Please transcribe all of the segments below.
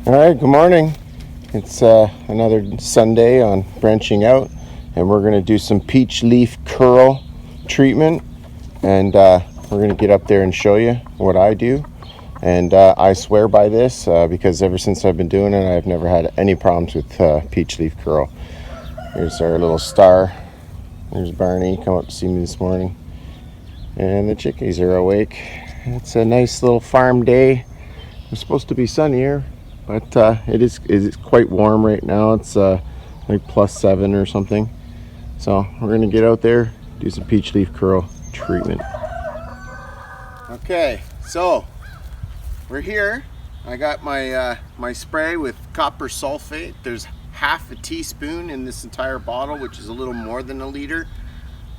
All right, good morning. It's another Sunday on Branching Out, and we're going to do some peach leaf curl treatment, and we're going to get up there and show you what I do. And I swear by this because ever since I've been doing it, I've never had any problems with peach leaf curl. Here's our little star. There's Barney, come up to see me this morning. And the chickies are awake. It's a nice little farm day. It's supposed to be sunnier, but it is quite warm right now. It's like +7 or something. So we're gonna get out there, do some peach leaf curl treatment. Okay, so we're here. I got my my spray with copper sulphate. There's half a teaspoon in this entire bottle, which is a little more than a liter.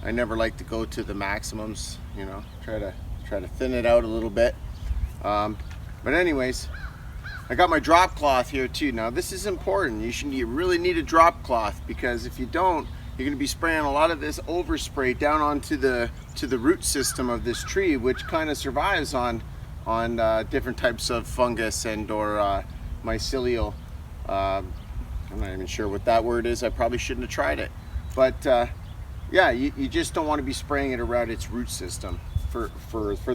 I never like to go to the maximums, you know, try to thin it out a little bit. But anyways, I got my drop cloth here too. Now this is important. You really need a drop cloth, because if you don't, you're going to be spraying a lot of this overspray down onto the root system of this tree, which kind of survives on different types of fungus and or mycelial. I'm not even sure what that word is. I probably shouldn't have tried it, but yeah, you just don't want to be spraying it around its root system for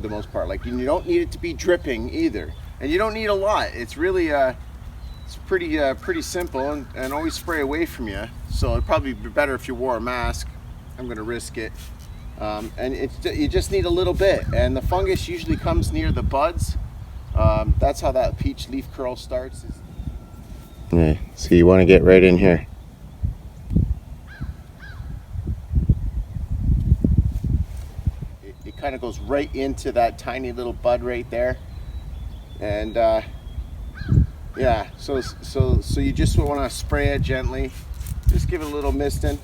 the most part. Like, you don't need it to be dripping either, and you don't need a lot. It's really it's pretty simple, and always spray away from you. So it'd probably be better if you wore a mask. I'm gonna risk it. And you just need a little bit, and the fungus usually comes near the buds. That's how that peach leaf curl starts. Yeah, so you want to get right in here. It kind of goes right into that tiny little bud right there, and yeah, so you just want to spray it gently, just give it a little misting,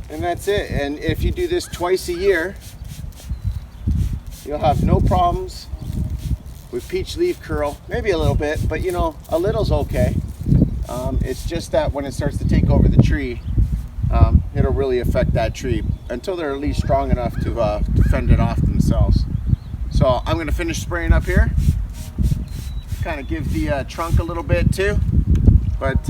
and that's it. And if you do this twice a year, you'll have no problems with peach leaf curl. Maybe a little bit, but you know, a little's okay. It's just that when it starts to take over the tree, it'll really affect that tree until they're at least strong enough to fend it off themselves. So I'm going to finish spraying up here, kind of give the trunk a little bit too, but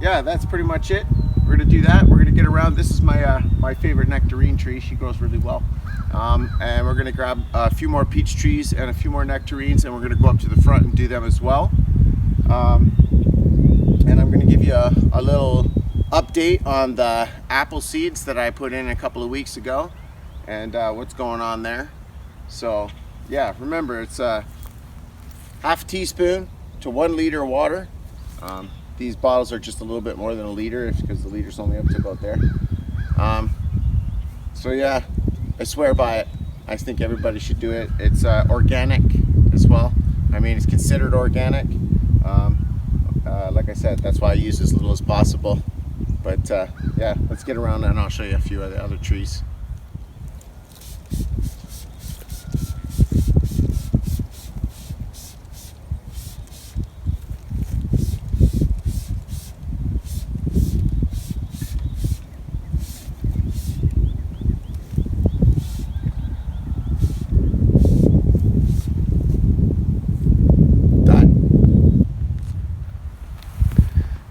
yeah, that's pretty much it. We're going to do that. We're going to get around. This is my favorite nectarine tree. She grows really well, and we're going to grab a few more peach trees and a few more nectarines, and we're going to go up to the front and do them as well. And I'm going to give you a little update on the apple seeds that I put in a couple of weeks ago, and what's going on there. So yeah, remember, it's half a teaspoon to 1 liter of water. These bottles are just a little bit more than a liter, because the liter's only up to about there. So yeah, I swear by it. I think everybody should do it. It's organic as well. I mean, it's considered organic. Like I said, that's why I use as little as possible. But yeah, let's get around and I'll show you a few of the other trees.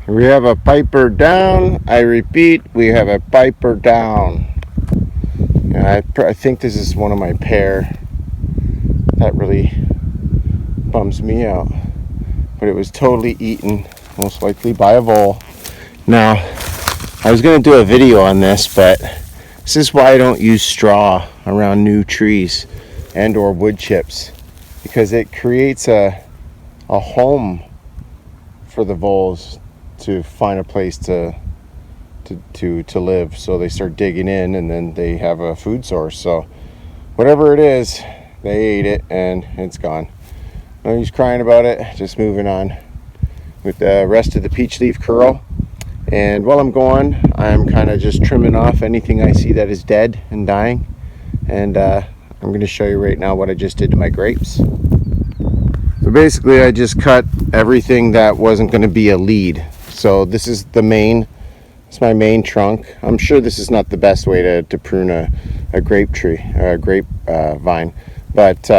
We have a piper down. I repeat, we have a piper down. I think this is one of my pear. That really bums me out. But it was totally eaten, most likely by a vole. Now, I was going to do a video on this, but this is why I don't use straw around new trees and or wood chips, because it creates a home for the voles to find a place to live. So they start digging in, and then they have a food source. So whatever it is, they ate it and it's gone. No use crying about it. Just moving on with the rest of the peach leaf curl. And while I'm going, I'm kind of just trimming off anything I see that is dead and dying. And I'm going to show you right now what I just did to my grapes. So basically, I just cut everything that wasn't going to be a lead. So this is the main, it's my main trunk. I'm sure this is not the best way to prune a grape tree or a grape vine, But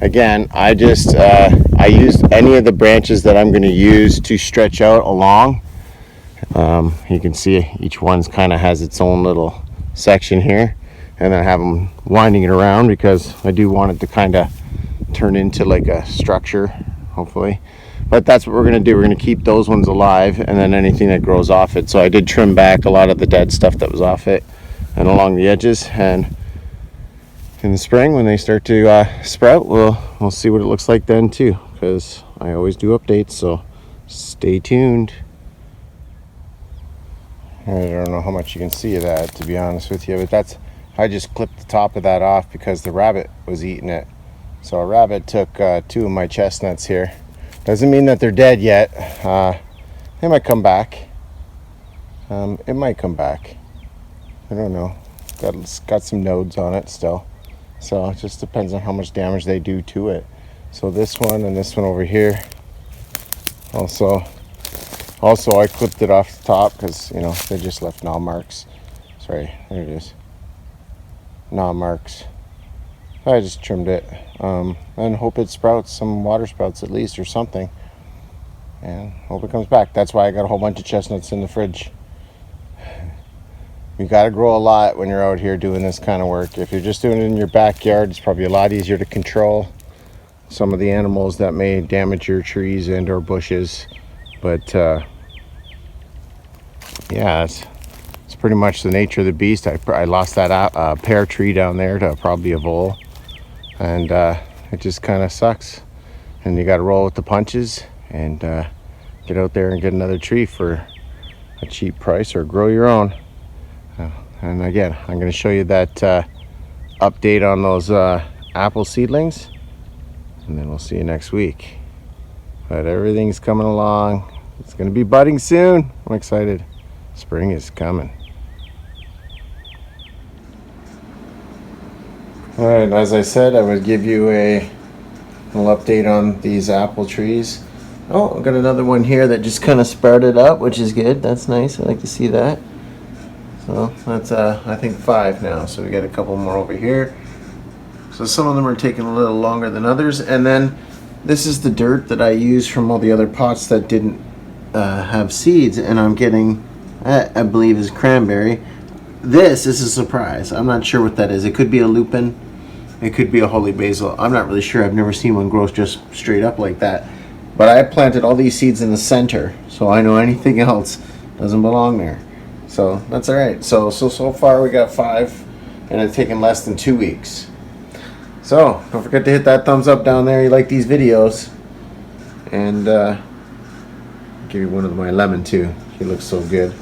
again, I just I used any of the branches that I'm going to use to stretch out along. You can see each one's kind of has its own little section here, and then I have them winding it around because I do want it to kind of turn into like a structure, hopefully. But that's what we're going to do. We're going to keep those ones alive, and then anything that grows off it. So I did trim back a lot of the dead stuff that was off it and along the edges, and in the spring when they start to sprout, we'll see what it looks like then too, because I always do updates, so stay tuned. I don't know how much you can see of that, to be honest with you, but I just clipped the top of that off because the rabbit was eating it. So a rabbit took 2 of my chestnuts here. Doesn't mean that they're dead yet. They might come back. It might come back. I don't know. Got some nodes on it still. So it just depends on how much damage they do to it. So this one and this one over here. Also I clipped it off the top because, you know, they just left gnaw marks. Sorry, there it is. Gnaw marks. I just trimmed it, and hope it sprouts, some water sprouts at least, or something, and hope it comes back. That's why I got a whole bunch of chestnuts in the fridge. You got to grow a lot when you're out here doing this kind of work. If you're just doing it in your backyard, it's probably a lot easier to control some of the animals that may damage your trees and or bushes. But yeah, it's pretty much the nature of the beast. I lost that pear tree down there to probably a vole. And it just kind of sucks, and you got to roll with the punches and get out there and get another tree for a cheap price, or grow your own. And again, I'm going to show you that update on those apple seedlings, and then we'll see you next week. But everything's coming along. It's going to be budding soon. I'm excited. Spring is coming. Alright, as I said, I would give you a little update on these apple trees. Oh, I've got another one here that just kind of sprouted up, which is good. That's nice. I like to see that. So that's I think 5 now. So we got a couple more over here. So some of them are taking a little longer than others. And then this is the dirt that I used from all the other pots that didn't have seeds, and I'm getting, I believe, is cranberry. This is a surprise. I'm not sure what that is. It could be a lupin. It could be a holy basil. I'm not really sure. I've never seen one grow just straight up like that. But I planted all these seeds in the center, so I know anything else doesn't belong there. So that's all right. So far we got 5, and it's taken less than 2 weeks. So don't forget to hit that thumbs up down there. You like these videos, and give you one of my lemon too. He looks so good.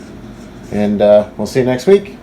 And we'll see you next week.